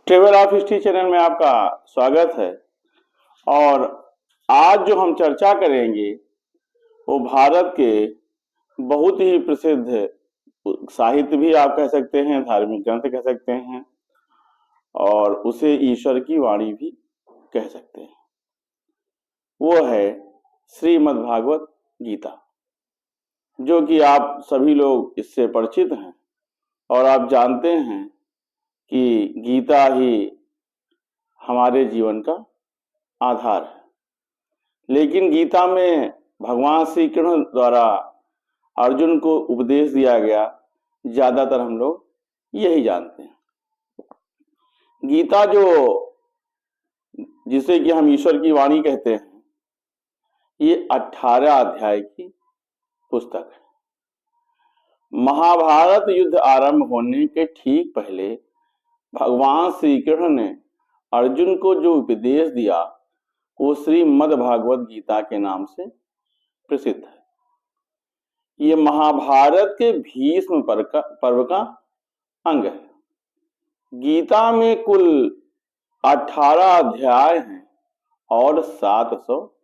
Travel of history channel में आपका स्वागत है। और आज जो हम चर्चा करेंगे वो भारत के बहुत ही प्रसिद्ध साहित्य भी आप कह सकते हैं, धार्मिक ग्रंथ कह सकते हैं और उसे ईश्वर की वाणी भी कह सकते हैं। वो है श्रीमद् भागवत गीता, जो कि आप सभी लोग इससे परिचित हैं और आप जानते हैं कि गीता ही हमारे जीवन का आधार है। लेकिन गीता में भगवान श्री कृष्ण द्वारा अर्जुन को उपदेश दिया गया, ज्यादातर हम लोग यही जानते हैं। गीता जिसे कि हम ईश्वर की वाणी कहते हैं, ये 18 अध्याय की पुस्तक है। महाभारत युद्ध आरंभ होने के ठीक पहले भगवान श्री कृष्ण ने अर्जुन को जो उपदेश दिया वो श्रीमद् भागवत गीता के नाम से प्रसिद्ध है। ये महाभारत के भीष्म पर्व का अंग है। गीता में कुल 18 अध्याय हैं और 700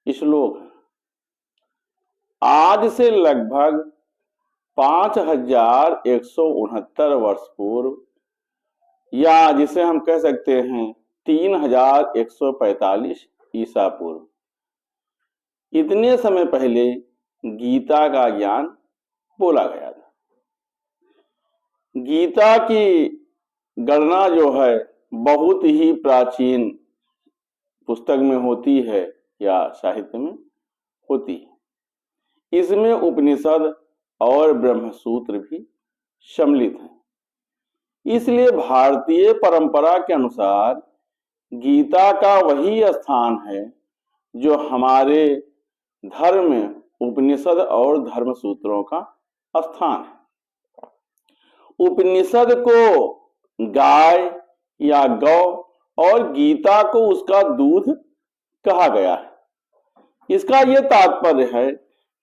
श्लोक हैं। आज से लगभग 5169 वर्ष पूर्व, या जिसे हम कह सकते हैं 3145 ईसा पूर्व, इतने समय पहले गीता का ज्ञान बोला गया था। गीता की गणना जो है बहुत ही प्राचीन पुस्तक में होती है या साहित्य में होती है। इसमें उपनिषद और ब्रह्मसूत्र भी सम्मिलित हैं। इसलिए भारतीय परंपरा के अनुसार गीता का वही स्थान है जो हमारे धर्म में उपनिषद और धर्म सूत्रों का स्थान है। उपनिषद को गाय या गौ और गीता को उसका दूध कहा गया है। इसका यह तात्पर्य है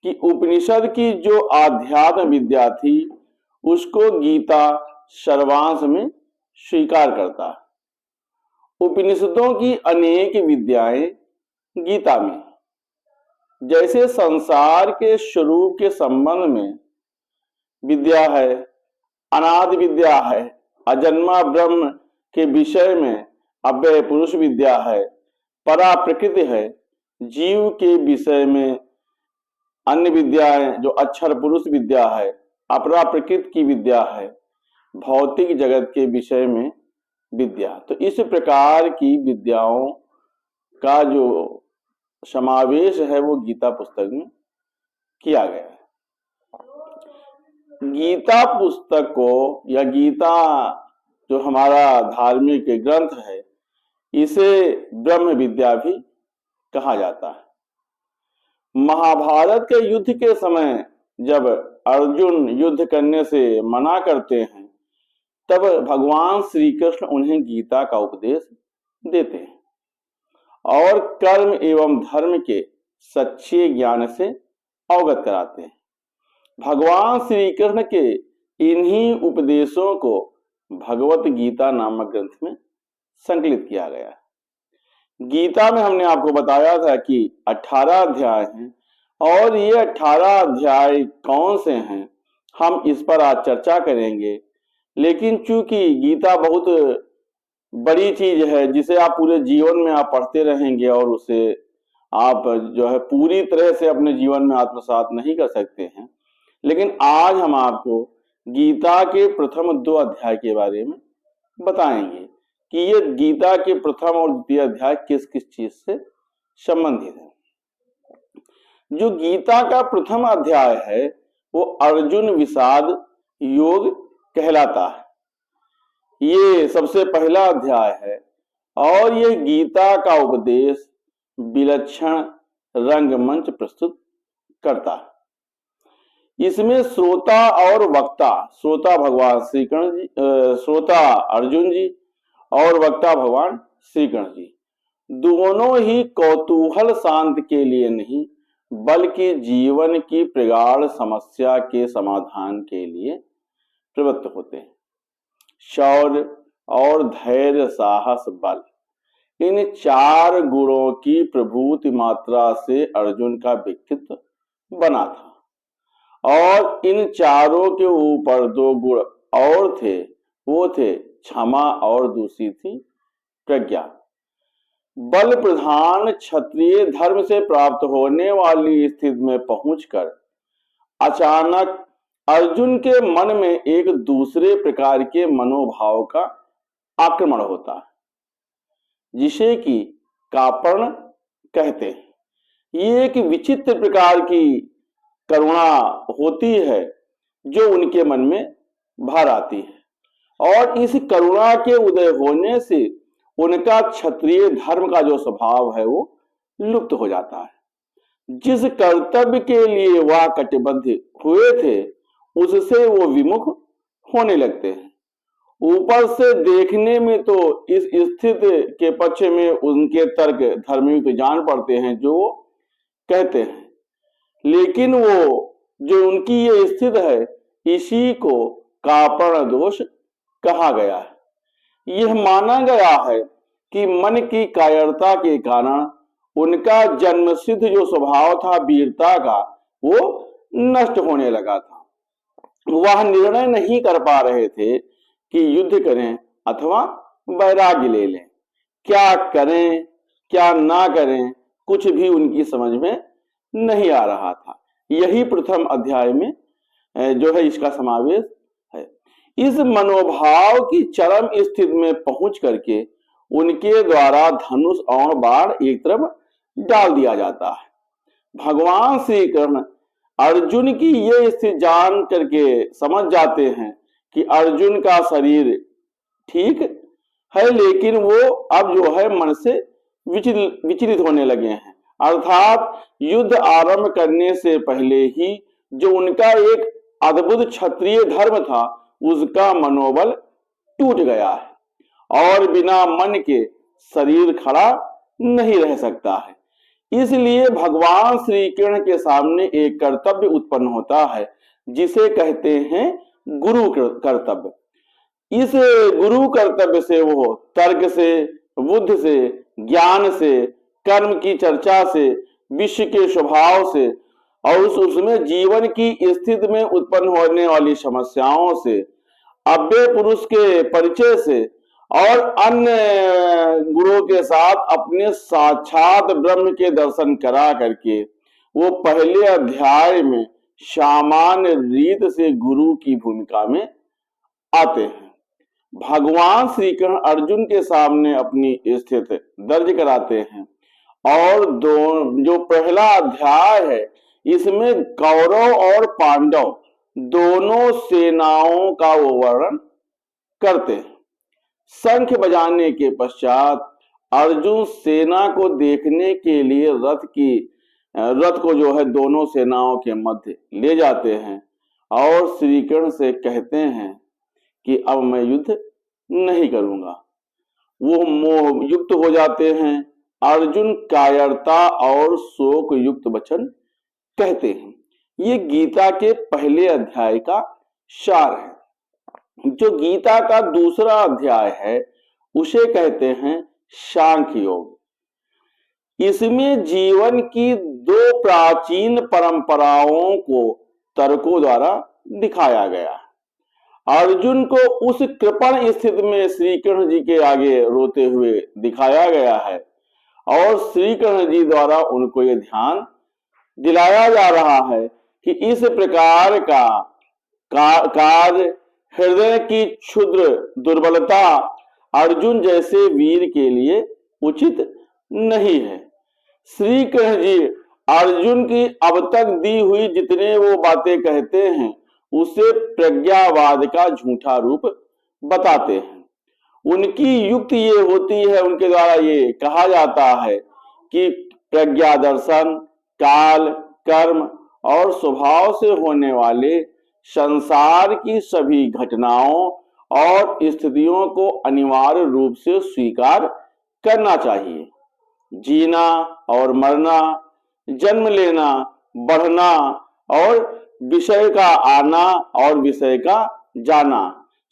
कि उपनिषद की जो आध्यात्म विद्या थी उसको गीता सर्वांश में स्वीकार करता है। उपनिषदों की अनेक विद्याएं गीता में, जैसे संसार के स्वरूप के संबंध में विद्या है, अनादि विद्या है, अजन्मा ब्रह्म के विषय में अव्यय पुरुष विद्या है, परा प्रकृति है, जीव के विषय में अन्य विद्याएं जो अक्षर पुरुष विद्या है, अपरा प्रकृति की विद्या है, भौतिक जगत के विषय में विद्या। तो इस प्रकार की विद्याओं का जो समावेश है वो गीता पुस्तक में किया गया है। गीता पुस्तक को या गीता जो हमारा धार्मिक ग्रंथ है, इसे ब्रह्म विद्या भी कहा जाता है। महाभारत के युद्ध के समय जब अर्जुन युद्ध करने से मना करते हैं, तब भगवान श्री कृष्ण उन्हें गीता का उपदेश देते हैं और कर्म एवं धर्म के सच्चे ज्ञान से अवगत कराते हैं। भगवान श्री कृष्ण के इन्हीं उपदेशों को भगवत गीता नामक ग्रंथ में संकलित किया गया है। गीता में हमने आपको बताया था कि 18 अध्याय हैं और ये 18 अध्याय कौन से हैं, हम इस पर आज चर्चा करेंगे। लेकिन चूंकि गीता बहुत बड़ी चीज है जिसे आप पूरे जीवन में आप पढ़ते रहेंगे और उसे आप जो है पूरी तरह से अपने जीवन में आत्मसात नहीं कर सकते हैं, लेकिन आज हम आपको गीता के प्रथम 2 अध्याय के बारे में बताएंगे कि ये गीता के प्रथम और द्वितीय अध्याय किस किस चीज से संबंधित है। जो गीता का प्रथम अध्याय है वो अर्जुन विषाद योग कहलाता है। ये सबसे पहला अध्याय है और ये गीता का उपदेश विलक्षण रंगमंच प्रस्तुत करता है। इसमें श्रोता और वक्ता, श्रोता भगवान श्री कृष्ण जी, श्रोता अर्जुन जी और वक्ता भगवान श्री कृष्ण जी, दोनों ही कौतूहल शांत के लिए नहीं बल्कि जीवन की प्रगाढ़ समस्या के समाधान के लिए प्रवृत्त होते हैं। शौर्य और धैर्य, साहस, बल, इन 4 गुणों की प्रभूति मात्रा से अर्जुन का व्यक्तित्व बना था। और इन चारों के ऊपर 2 गुण और थे, वो थे क्षमा और दूसरी थी प्रज्ञा। बल प्रधान क्षत्रिय धर्म से प्राप्त होने वाली स्थिति में पहुंचकर अचानक अर्जुन के मन में एक दूसरे प्रकार के मनोभाव का आक्रमण होता है, जिसे कि कापर्ण कहते हैं। ये एक विचित्र प्रकार की करुणा होती है जो उनके मन में भर आती है, और इस करुणा के उदय होने से उनका क्षत्रिय धर्म का जो स्वभाव है वो लुप्त हो जाता है। जिस कर्तव्य के लिए वह कटिबद्ध हुए थे उससे वो विमुख होने लगते हैं। ऊपर से देखने में तो इस स्थिति के पक्ष में उनके तर्क धर्मयुक्त जान पड़ते हैं जो वो कहते हैं, लेकिन वो जो उनकी ये स्थिति है इसी को कापर्ण दोष कहा गया है। यह माना गया है कि मन की कायरता के कारण उनका जन्मसिद्ध जो स्वभाव था वीरता का वो नष्ट होने लगा था। वह निर्णय नहीं कर पा रहे थे कि युद्ध करें अथवा वैराग्य ले लें। क्या करें क्या ना करें कुछ भी उनकी समझ में नहीं आ रहा था। यही प्रथम अध्याय में जो है इसका समावेश है। इस मनोभाव की चरम स्थिति में पहुंच करके उनके द्वारा धनुष और बाण एक तरफ डाल दिया जाता है। भगवान श्री कृष्ण अर्जुन की ये स्थिति जान करके समझ जाते हैं कि अर्जुन का शरीर ठीक है, लेकिन वो अब जो है मन से विचलित होने लगे हैं। अर्थात युद्ध आरंभ करने से पहले ही जो उनका एक अद्भुत क्षत्रिय धर्म था उसका मनोबल टूट गया है और बिना मन के शरीर खड़ा नहीं रह सकता है। इसलिए भगवान श्री कृष्ण के सामने एक कर्तव्य उत्पन्न होता है जिसे कहते हैं गुरु कर्तव्य। इस गुरु कर्तव्य से वो तर्क से, बुद्ध से, ज्ञान से, कर्म की चर्चा से, विश्व के स्वभाव से और उसमें जीवन की स्थिति में उत्पन्न होने वाली समस्याओं से, अव्यय पुरुष के परिचय से और अन्य गुरुओं के साथ अपने साक्षात ब्रह्म के दर्शन करा करके वो पहले अध्याय में सामान्य रीत से गुरु की भूमिका में आते हैं। भगवान श्री कृष्ण अर्जुन के सामने अपनी स्थिति दर्ज कराते हैं और जो पहला अध्याय है इसमें कौरव और पांडव दोनों सेनाओं का वो वर्णन करते हैं। शंख बजाने के पश्चात अर्जुन सेना को देखने के लिए रथ को जो है दोनों सेनाओं के मध्य ले जाते हैं और श्री कृष्ण से कहते हैं कि अब मैं युद्ध नहीं करूंगा। वो मोह युक्त हो जाते हैं। अर्जुन कायरता और शोक युक्त वचन कहते हैं। ये गीता के पहले अध्याय का सार है। जो गीता का दूसरा अध्याय है उसे कहते हैं सांख्य योग। इसमें जीवन की 2 प्राचीन परंपराओं को तर्कों द्वारा दिखाया गया है। अर्जुन को उस कृपण स्थिति में श्री कृष्ण जी के आगे रोते हुए दिखाया गया है और श्री कृष्ण जी द्वारा उनको ये ध्यान दिलाया जा रहा है कि इस प्रकार का कार्य हृदय की क्षुद्र दुर्बलता अर्जुन जैसे वीर के लिए उचित नहीं है। श्री कृष्ण जी अर्जुन की अब तक दी हुई जितने वो बातें कहते हैं उसे प्रज्ञावाद का झूठा रूप बताते हैं। उनकी युक्ति ये होती है, उनके द्वारा ये कहा जाता है कि प्रज्ञा दर्शन काल, कर्म और स्वभाव से होने वाले संसार की सभी घटनाओं और स्थितियों को अनिवार्य रूप से स्वीकार करना चाहिए। जीना और मरना, जन्म लेना, बढ़ना और विषय का आना और विषय का जाना,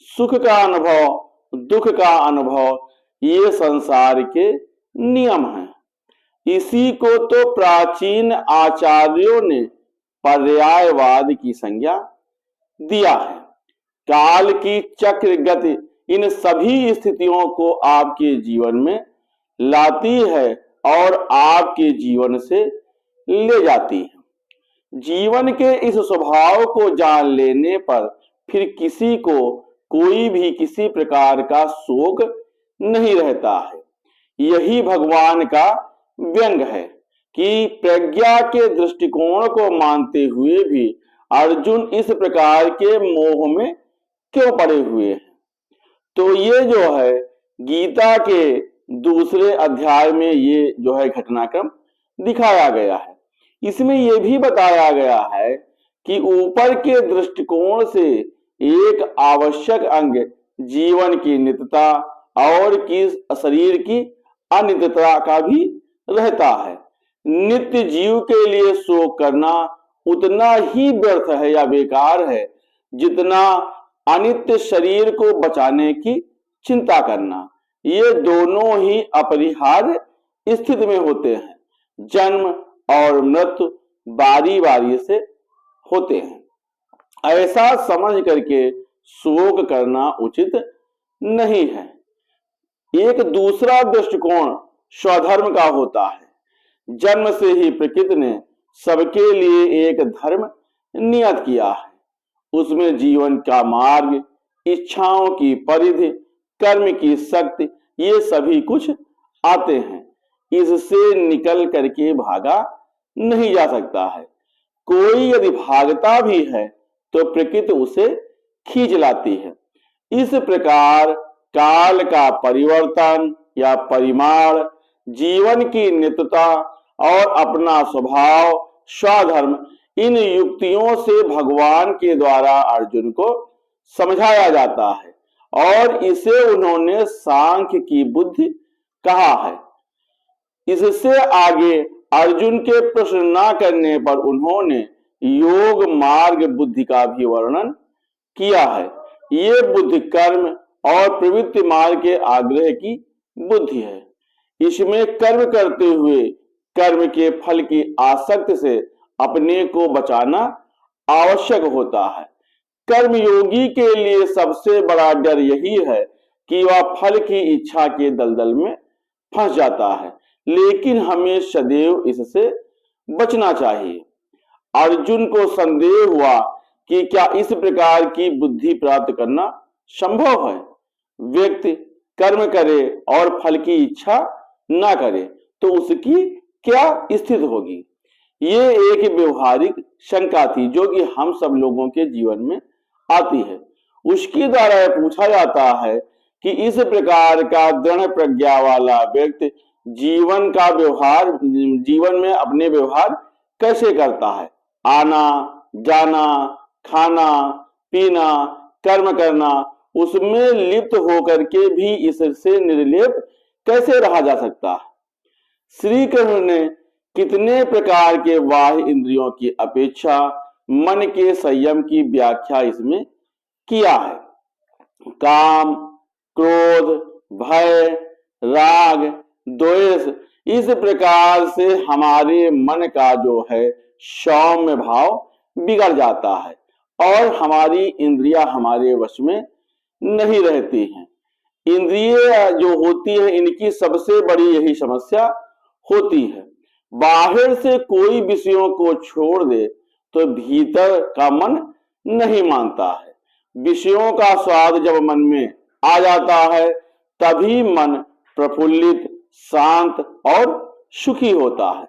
सुख का अनुभव दुख का अनुभव, ये संसार के नियम हैं। इसी को तो प्राचीन आचार्यों ने पर्यायवाद की संज्ञा दिया है। काल की चक्र गति इन सभी स्थितियों को आपके जीवन में लाती है और आपके जीवन से ले जाती है। जीवन के इस स्वभाव को जान लेने पर फिर किसी को कोई भी किसी प्रकार का शोक नहीं रहता है। यही भगवान का व्यंग है कि प्रज्ञा के दृष्टिकोण को मानते हुए भी अर्जुन इस प्रकार के मोह में क्यों पड़े हुए हैं। तो ये जो है गीता के दूसरे अध्याय में ये जो है घटनाक्रम दिखाया गया है। इसमें यह भी बताया गया है कि ऊपर के दृष्टिकोण से एक आवश्यक अंग जीवन की नित्यता और की शरीर की अनित्यता का भी रहता है। नित्य जीव के लिए शोक करना उतना ही व्यर्थ है या बेकार है जितना अनित्य शरीर को बचाने की चिंता करना। ये दोनों ही अपरिहार्य स्थिति में होते हैं। जन्म और मृत्यु बारी बारी से होते हैं। ऐसा समझ करके शोक करना उचित नहीं है। एक दूसरा दृष्टिकोण स्वधर्म का होता है। जन्म से ही प्रकृति ने सबके लिए एक धर्म नियत किया है। उसमें जीवन का मार्ग, इच्छाओं की परिधि, कर्म की शक्ति, ये सभी कुछ आते हैं। इससे निकल करके भागा नहीं जा सकता है। कोई यदि भागता भी है तो प्रकृति उसे खींच लाती है। इस प्रकार काल का परिवर्तन या परिमाण, जीवन की नित्यता और अपना स्वभाव, स्वधर्म, इन युक्तियों से भगवान के द्वारा अर्जुन को समझाया जाता है और इसे उन्होंने सांख्य की बुद्धि कहा है। इससे आगे अर्जुन के प्रश्न न करने पर उन्होंने योग मार्ग बुद्धि का भी वर्णन किया है। ये बुद्धि कर्म और प्रवृत्ति मार्ग के आग्रह की बुद्धि है। इसमें कर्म करते हुए कर्म के फल की आसक्ति से अपने को बचाना आवश्यक होता है। कर्मयोगी के लिए सबसे बड़ा डर यही है कि वह फल की इच्छा के दलदल में फंस जाता है, लेकिन हमें सदैव इससे बचना चाहिए। अर्जुन को संदेह हुआ कि क्या इस प्रकार की बुद्धि प्राप्त करना संभव है। व्यक्ति कर्म करे और फल की इच्छा ना करे तो उसकी क्या स्थिति होगी। ये एक व्यवहारिक शंका थी जो कि हम सब लोगों के जीवन में आती है। उसके द्वारा पूछा जाता है कि इस प्रकार का दृढ़ प्रज्ञा वाला व्यक्ति जीवन में अपने व्यवहार कैसे करता है। आना जाना, खाना पीना, कर्म करना, उसमें लिप्त होकर के भी इससे निर्लेप कैसे रहा जा सकता है। श्री कृष्ण ने कितने प्रकार के बाह्य इंद्रियों की अपेक्षा मन के संयम की व्याख्या इसमें किया है। काम, क्रोध, भय, राग, द्वेष, इस प्रकार से हमारे मन का जो है सौम्य भाव बिगड़ जाता है और हमारी इंद्रियां हमारे वश में नहीं रहती हैं। इंद्रिय जो होती है इनकी सबसे बड़ी यही समस्या होती है। बाहर से कोई विषयों को छोड़ दे तो भीतर का मन नहीं मानता है। विषयों का स्वाद जब मन में आ जाता है तभी मन प्रफुल्लित, शांत और सुखी होता है।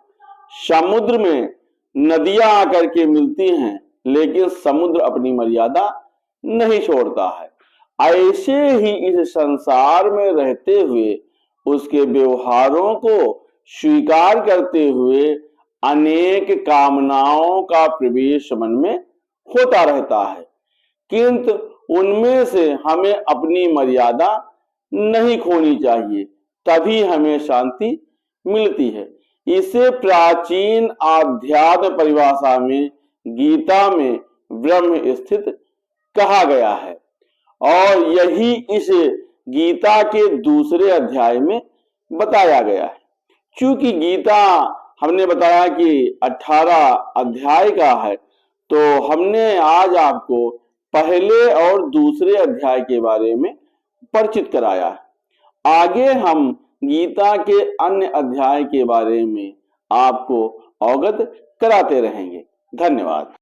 समुद्र में नदियां आकर के मिलती हैं लेकिन समुद्र अपनी मर्यादा नहीं छोड़ता है। ऐसे ही इस संसार में रहते हुए उसके व्यवहारों को स्वीकार करते हुए अनेक कामनाओं का प्रवेश मन में होता रहता है, किंतु उनमें से हमें अपनी मर्यादा नहीं खोनी चाहिए, तभी हमें शांति मिलती है। इसे प्राचीन आध्यात्म परिभाषा में गीता में ब्रह्म स्थित कहा गया है और यही इस गीता के दूसरे अध्याय में बताया गया है। क्योंकि गीता हमने बताया कि 18 अध्याय का है, तो हमने आज आपको पहले और दूसरे अध्याय के बारे में परिचित कराया है। आगे हम गीता के अन्य अध्याय के बारे में आपको अवगत कराते रहेंगे। धन्यवाद।